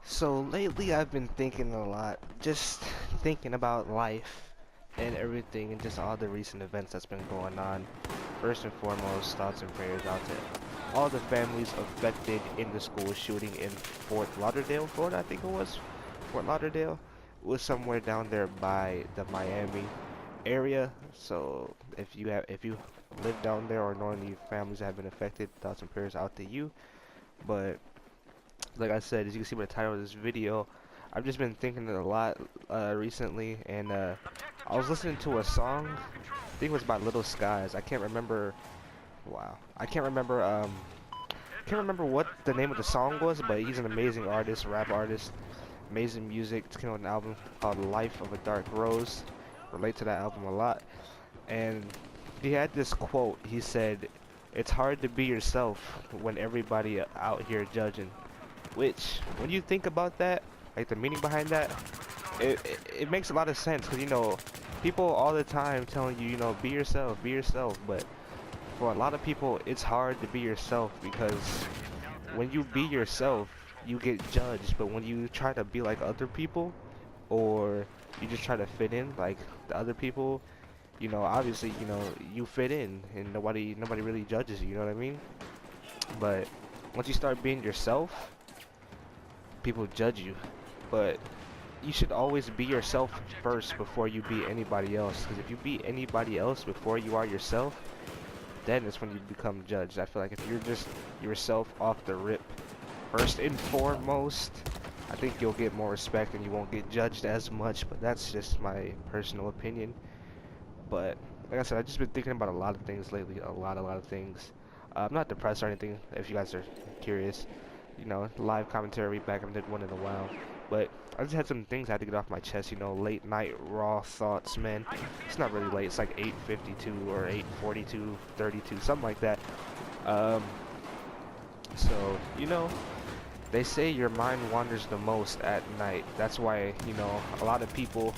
So lately I've been thinking a lot, just thinking about life and everything and just all the recent events that's been going on. First and foremost, thoughts and prayers out to all the families affected in the school shooting in Fort Lauderdale, Florida, I think it was. Fort Lauderdale was somewhere down there by the Miami area. So if you live down there or know any families that have been affected, thoughts and prayers out to you. But like I said, as you can see by the title of this video, I've just been thinking a lot recently, and I was listening to a song. I think it was by Little Skies. I can't remember. Wow, I can't remember what the name of the song was, but he's an amazing artist, rap artist, amazing music. It's came out an album called "Life of a Dark Rose." Relate to that album a lot, and he had this quote. He said, "It's hard to be yourself when everybody out here judging." Which, when you think about that, like the meaning behind that, it makes a lot of sense. Because, people all the time telling you, be yourself. But for a lot of people, it's hard to be yourself because when you be yourself, you get judged. But when you try to be like other people, or you just try to fit in like the other people, obviously, you fit in and nobody really judges you, you know what I mean? But once you start being yourself, people judge you. But you should always be yourself first before you be anybody else. Because if you be anybody else before you are yourself, then it's when you become judged. I feel like if you're just yourself off the rip, first and foremost, I think you'll get more respect and you won't get judged as much. But that's just my personal opinion. But like I said, I've just been thinking about a lot of things lately. A lot of things. I'm not depressed or anything, if you guys are curious. Live commentary back. I haven't did one in a while. But I just had some things I had to get off my chest, late night raw thoughts, man. It's not really late, it's like 8:52 or 8:42, 32, something like that. Um, so, they say your mind wanders the most at night. That's why, a lot of people,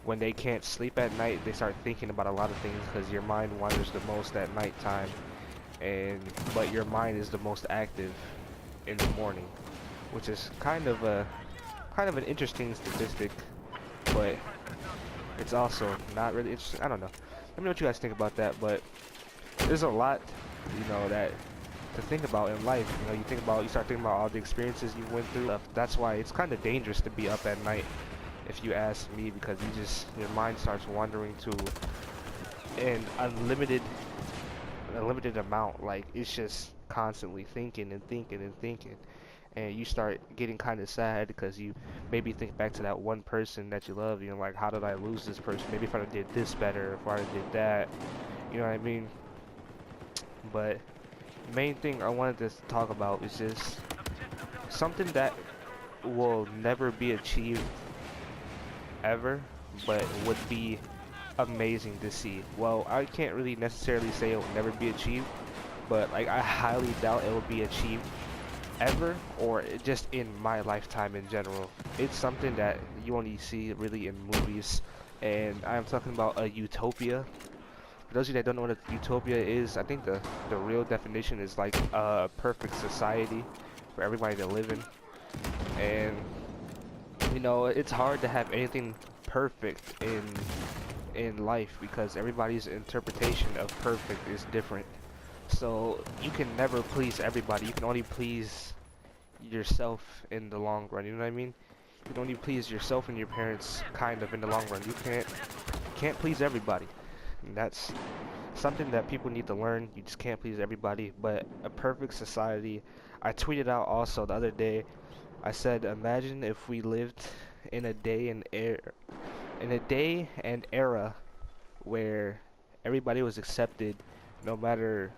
when they can't sleep at night, they start thinking about a lot of things because your mind wanders the most at nighttime. But your mind is the most active in the morning, which is kind of an interesting statistic, but it's also not really interesting. I don't know. Let me know what you guys think about that. But there's a lot, that to think about in life. You start thinking about all the experiences you went through. That's why it's kind of dangerous to be up at night, if you ask me, because your mind starts wandering to an unlimited amount. Like, it's just constantly thinking and thinking and thinking, and you start getting kind of sad because you maybe think back to that one person that you love, like, how did I lose this person? Maybe if I did this better, if I did that, you know what I mean? But main thing I wanted to talk about is just something that will never be achieved ever, but would be amazing to see. Well, I can't really necessarily say it will never be achieved, but like, I highly doubt it will be achieved ever, or just in my lifetime in general. It's something that you only see really in movies, and I'm talking about a utopia. For those of you that don't know what a utopia is, I think the real definition is like a perfect society for everybody to live in. And it's hard to have anything perfect in life because everybody's interpretation of perfect is different. So you can never please everybody. You can only please yourself in the long run. You know what I mean? You can only please yourself and your parents kind of in the long run. You can't please everybody. And that's something that people need to learn. You just can't please everybody. But a perfect society. I tweeted out also the other day. I said, imagine if we lived in a day and era where everybody was accepted no matter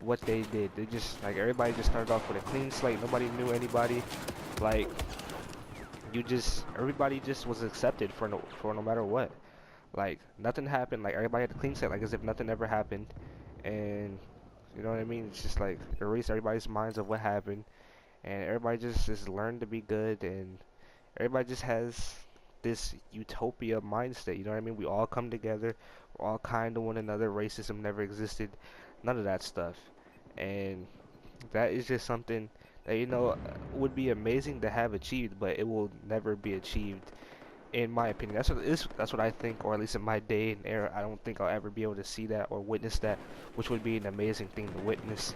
what they did. They just, like, everybody just started off with a clean slate. Nobody knew anybody. Like, everybody just was accepted for no matter what. Like, nothing happened. Like, everybody had a clean slate, like as if nothing ever happened. And you know what I mean? It's just like erase everybody's minds of what happened, and everybody just learned to be good, and everybody just has this utopia mindset. You know what I mean? We all come together. We're all kind to one another. Racism never existed. None of that stuff. And that is just something that would be amazing to have achieved, but it will never be achieved, in my opinion. That's what I think, or at least in my day and era. I don't think I'll ever be able to see that or witness that, which would be an amazing thing to witness.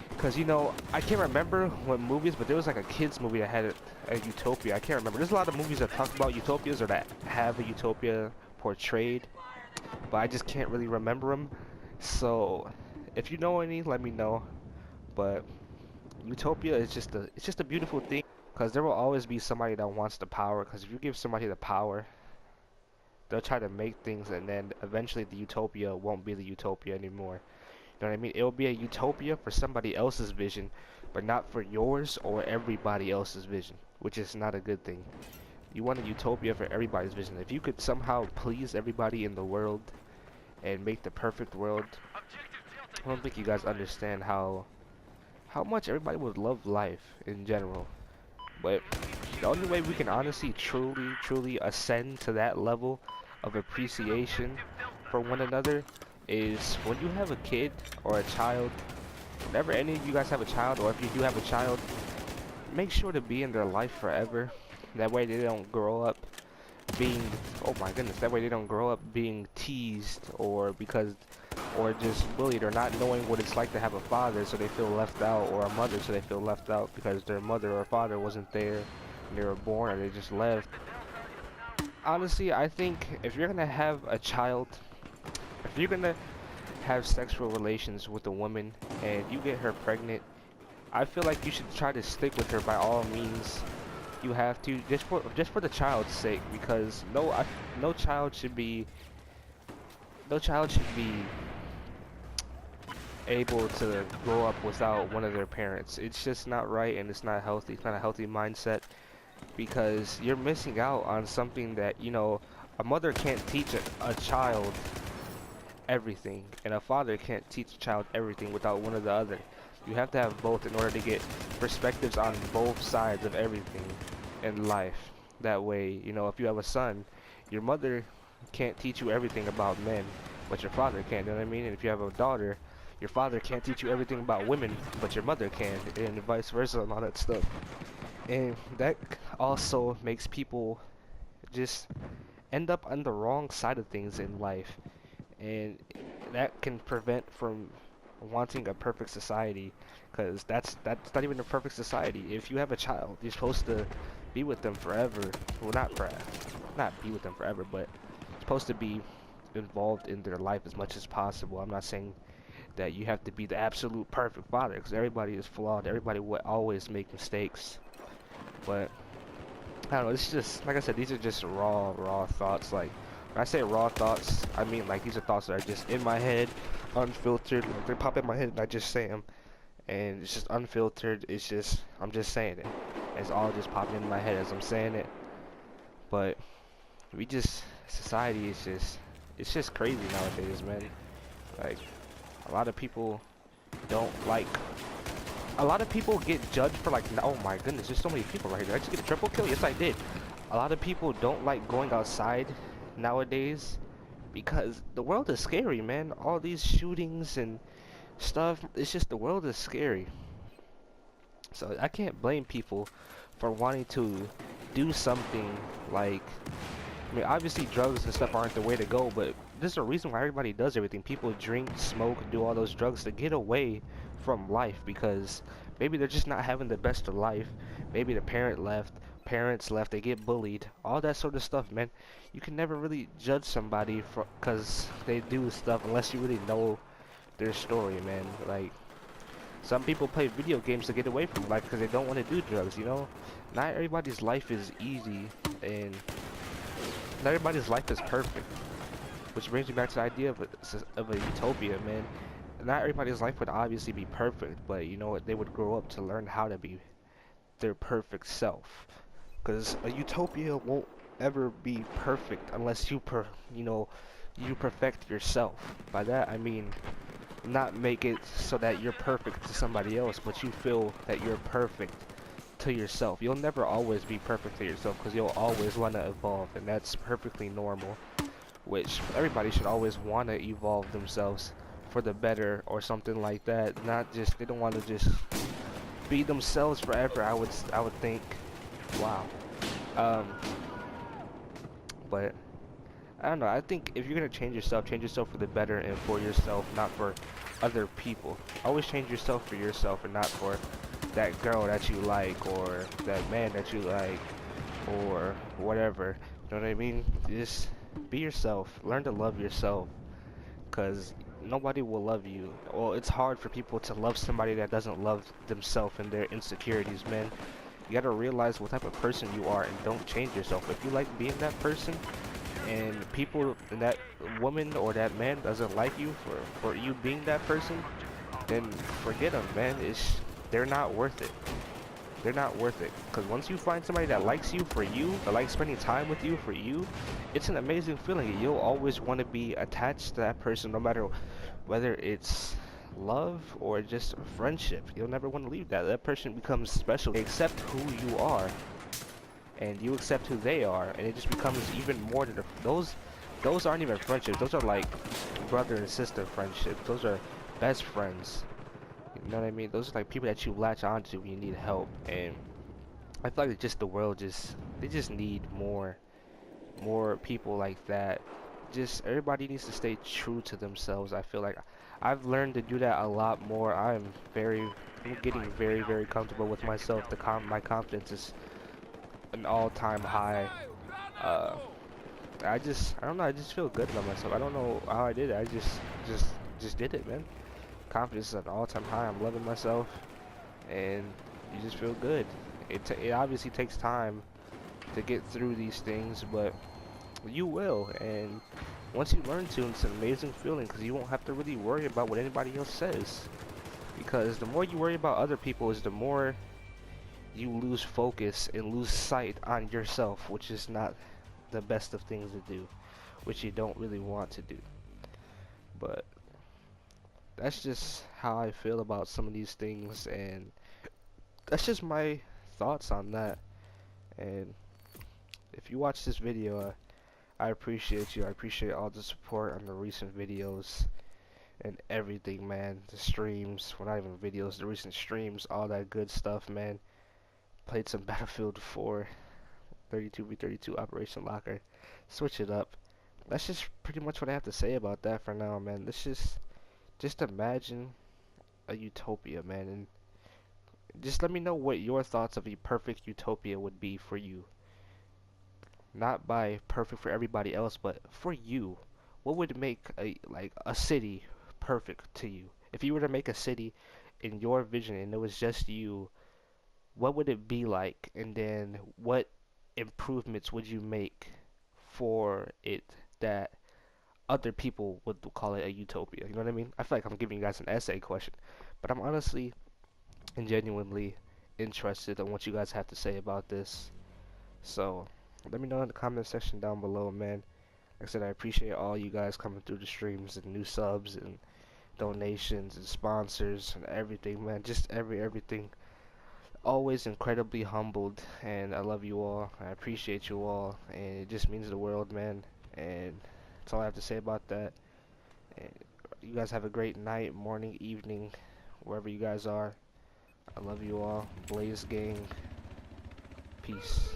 Because, I can't remember what movies, but there was like a kids movie that had a utopia. I can't remember. There's a lot of movies that talk about utopias or that have a utopia portrayed, but I just can't really remember them. So, if you know any, let me know. But utopia is it's just a beautiful thing. Because there will always be somebody that wants the power. Because if you give somebody the power, they'll try to make things, and then eventually the utopia won't be the utopia anymore. You know what I mean? It'll be a utopia for somebody else's vision, but not for yours or everybody else's vision, which is not a good thing. You want a utopia for everybody's vision. If you could somehow please everybody in the world and make the perfect world, I don't think you guys understand how much everybody would love life in general. But the only way we can honestly, truly ascend to that level of appreciation for one another is when you have a kid or a child. Whenever any of you guys have a child, or if you do have a child, make sure to be in their life forever. That way they don't grow up being, oh my goodness, that way they don't grow up being teased or just bullied, or not knowing what it's like to have a father so they feel left out, or a mother so they feel left out because their mother or father wasn't there when they were born, or they just left. Honestly, I think if you're gonna have a child, if you're gonna have sexual relations with a woman and you get her pregnant, I feel like you should try to stick with her by all means. You have to, just for the child's sake, because no child should be able to grow up without one of their parents. It's just not right, and it's not healthy. It's not a healthy mindset, because you're missing out on something that, a mother can't teach a child everything, and a father can't teach a child everything without one or the other. You have to have both in order to get perspectives on both sides of everything in life. That way, if you have a son, your mother can't teach you everything about men, but your father can, you know what I mean? And if you have a daughter, your father can't teach you everything about women, but your mother can, and vice versa, and all that stuff. And that also makes people just end up on the wrong side of things in life, and that can prevent from wanting a perfect society, because that's not even a perfect society. If you have a child, you're supposed to be with them forever. Well, not be with them forever, but supposed to be involved in their life as much as possible. I'm not saying that you have to be the absolute perfect father, because everybody is flawed. Everybody will always make mistakes. But I don't know. It's just, like I said, these are just raw thoughts. Like, when I say raw thoughts, I mean like these are thoughts that are just in my head, unfiltered. Like, they pop in my head and I just say them, and it's just unfiltered. It's just, I'm just saying it. It's all just popping in my head as I'm saying it. But society is it's just crazy nowadays, man. Like, a lot of people don't like, a lot of people get judged for, like, oh my goodness, there's so many people right here. Did I just get a triple kill? Yes, I did. A lot of people don't like going outside nowadays because the world is scary, man. All these shootings and stuff, it's just, the world is scary. So I can't blame people for wanting to do something like, I mean, obviously drugs and stuff aren't the way to go, but there's a reason why everybody does everything. People drink, smoke, do all those drugs to get away from life, because maybe they're just not having the best of life. Maybe the parents left, they get bullied, all that sort of stuff, man. You can never really judge somebody for because they do stuff unless you really know their story, man. Like, some people play video games to get away from life because they don't want to do drugs, Not everybody's life is easy, and not everybody's life is perfect. Which brings me back to the idea of a utopia, man. Not everybody's life would obviously be perfect, but you know what? They would grow up to learn how to be their perfect self. Because a utopia won't ever be perfect unless you perfect yourself. By that I mean not make it so that you're perfect to somebody else, but you feel that you're perfect to yourself. You'll never always be perfect to yourself because you'll always want to evolve, and that's perfectly normal. Which everybody should always want to evolve themselves for the better or something like that. Not just, they don't want to just be themselves forever. I would think. Wow. Um, but I don't know. I think if you're gonna change yourself for the better and for yourself, not for other people. Always change yourself for yourself and not for that girl that you like or that man that you like or whatever. You know what I mean? Just be yourself. Learn to love yourself, cause nobody will love you. Well, it's hard for people to love somebody that doesn't love themselves and their insecurities, man. You gotta realize what type of person you are and don't change yourself. If you like being that person, and people and that woman or that man doesn't like you for you being that person, then forget them, man. They're not worth it. They're not worth it. Because once you find somebody that likes you for you, that likes spending time with you for you, it's an amazing feeling. You'll always want to be attached to that person, no matter whether it's love or just friendship. You'll never want to leave that. That person becomes special. They accept who you are, and you accept who they are, and it just becomes even more than those aren't even friendships. Those are like brother and sister friendships. Those are best friends. You know what I mean? Those are like people that you latch onto when you need help. And I feel like just the world they just need more people like that. Just everybody needs to stay true to themselves. I feel like I've learned to do that a lot more. I'm getting very comfortable with myself. My confidence is an all-time high. Uh, I don't know, I just feel good about myself. I don't know how I did it. Just just did it, man. Confidence is at an all-time high. I'm loving myself, and you just feel good. It obviously takes time to get through these things, but you will. And once you learn to, it's an amazing feeling because you won't have to really worry about what anybody else says. Because the more you worry about other people, is the more you lose focus and lose sight on yourself, which is not the best of things to do, which you don't really want to do. But that's just how I feel about some of these things, and that's just my thoughts on that. And if you watch this video, I appreciate you. I appreciate all the support on the recent videos and everything, man. The streams, well, not even videos, the recent streams, all that good stuff, man. Played some Battlefield 4, 32v32 Operation Locker. Switch it up. That's just pretty much what I have to say about that for now, man. Let's just imagine a utopia, man, and just let me know what your thoughts of a perfect utopia would be for you. Not by perfect for everybody else, but for you. What would make a city perfect to you? If you were to make a city in your vision and it was just you, what would it be like? And then what improvements would you make for it that other people would call it a utopia? You know what I mean? I feel like I'm giving you guys an essay question, but I'm honestly and genuinely interested in what you guys have to say about this. So let me know in the comment section down below, man. Like I said, I appreciate all you guys coming through the streams and new subs and donations and sponsors and everything, man. Just everything. Always incredibly humbled, and I love you all. I appreciate you all, and it just means the world, man. And that's all I have to say about that. And you guys have a great night, morning, evening, wherever you guys are. I love you all. Blaze Gang. Peace.